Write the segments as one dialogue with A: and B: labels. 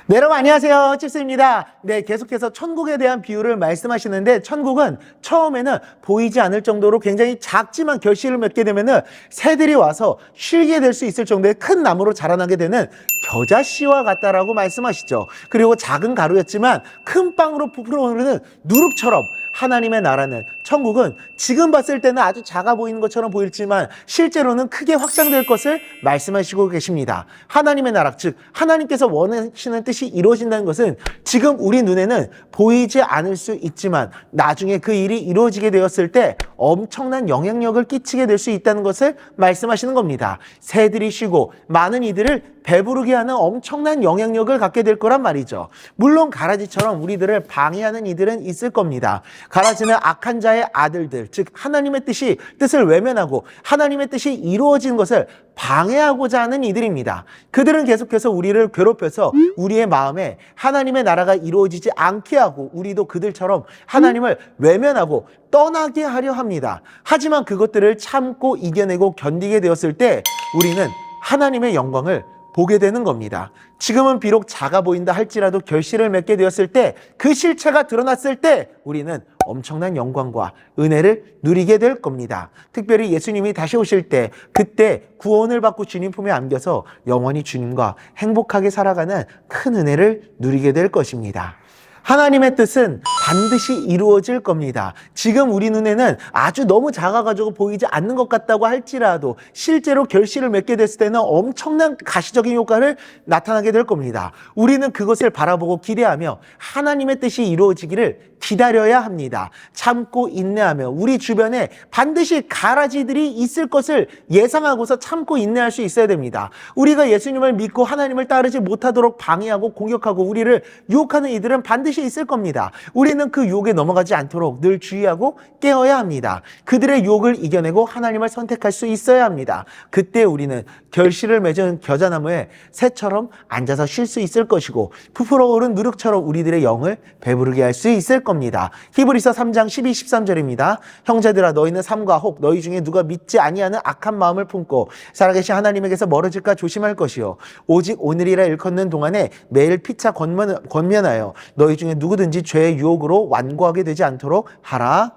A: 네, 여러분 안녕하세요. 찝스입니다. 네, 계속해서 천국에 대한 비유를 말씀하시는데 천국은 처음에는 보이지 않을 정도로 굉장히 작지만 결실을 맺게 되면은 새들이 와서 쉬게 될 수 있을 정도의 큰 나무로 자라나게 되는 겨자씨와 같다라고 말씀하시죠. 그리고 작은 가루였지만 큰 빵으로 부풀어 오르는 누룩처럼 하나님의 나라는 천국은 지금 봤을 때는 아주 작아 보이는 것처럼 보일지만 실제로는 크게 확장될 것을 말씀하시고 계십니다. 하나님의 나라, 즉 하나님께서 원하시는 뜻이 이루어진다는 것은 지금 우리 눈에는 보이지 않을 수 있지만 나중에 그 일이 이루어지게 되었을 때 엄청난 영향력을 끼치게 될 수 있다는 것을 말씀하시는 겁니다. 새들이 쉬고 많은 이들을 배부르게 하는 엄청난 영향력을 갖게 될 거란 말이죠. 물론 가라지처럼 우리들을 방해하는 이들은 있을 겁니다. 가라지는 악한 자의 아들들, 즉 하나님의 뜻을 외면하고 하나님의 뜻이 이루어지는 것을 방해하고자 하는 이들입니다. 그들은 계속해서 우리를 괴롭혀서 우리의 마음에 하나님의 나라가 이루어지지 않게 하고 우리도 그들처럼 하나님을 외면하고 떠나게 하려 합니다. 하지만 그것들을 참고 이겨내고 견디게 되었을 때 우리는 하나님의 영광을 보게 되는 겁니다. 지금은 비록 작아 보인다 할지라도 결실을 맺게 되었을 때 그 실체가 드러났을 때 우리는 엄청난 영광과 은혜를 누리게 될 겁니다. 특별히 예수님이 다시 오실 때 그때 구원을 받고 주님 품에 안겨서 영원히 주님과 행복하게 살아가는 큰 은혜를 누리게 될 것입니다. 하나님의 뜻은 반드시 이루어질 겁니다. 지금 우리 눈에는 아주 너무 작아가지고 보이지 않는 것 같다고 할지라도 실제로 결실을 맺게 됐을 때는 엄청난 가시적인 효과를 나타나게 될 겁니다. 우리는 그것을 바라보고 기대하며 하나님의 뜻이 이루어지기를 기다려야 합니다. 참고 인내하며 우리 주변에 반드시 가라지들이 있을 것을 예상하고서 참고 인내할 수 있어야 됩니다. 우리가 예수님을 믿고 하나님을 따르지 못하도록 방해하고 공격하고 우리를 유혹하는 이들은 반드시 있을 겁니다. 우리는 그 유혹에 넘어가지 않도록 늘 주의하고 깨어야 합니다. 그들의 유혹을 이겨내고 하나님을 선택할 수 있어야 합니다. 그때 우리는 결실을 맺은 겨자나무에 새처럼 앉아서 쉴 수 있을 것이고 부풀어 오른 누룩처럼 우리들의 영을 배부르게 할 수 있을 겁니다. 히브리서 3장 12, 13절입니다. 형제들아 너희는 삼가 혹 너희 중에 누가 믿지 아니하는 악한 마음을 품고 살아계신 하나님에게서 멀어질까 조심할 것이요 오직 오늘이라 일컫는 동안에 매일 피차 권면하여 너희 중에 누구든지 죄의 유혹으로 완고하게 되지 않도록 하라.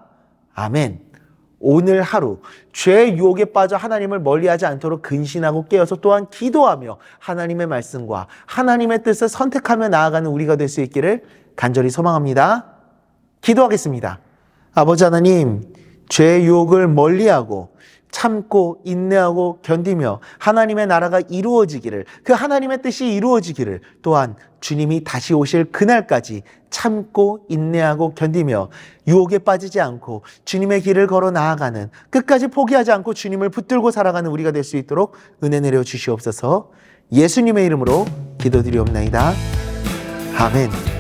A: 아멘. 오늘 하루 죄의 유혹에 빠져 하나님을 멀리하지 않도록 근신하고 깨어서 또한 기도하며 하나님의 말씀과 하나님의 뜻을 선택하며 나아가는 우리가 될 수 있기를 간절히 소망합니다. 기도하겠습니다. 아버지 하나님, 죄의 유혹을 멀리하고 참고 인내하고 견디며 하나님의 나라가 이루어지기를, 그 하나님의 뜻이 이루어지기를, 또한 주님이 다시 오실 그날까지 참고 인내하고 견디며 유혹에 빠지지 않고 주님의 길을 걸어 나아가는, 끝까지 포기하지 않고 주님을 붙들고 살아가는 우리가 될 수 있도록 은혜 내려 주시옵소서. 예수님의 이름으로 기도드리옵나이다. 아멘.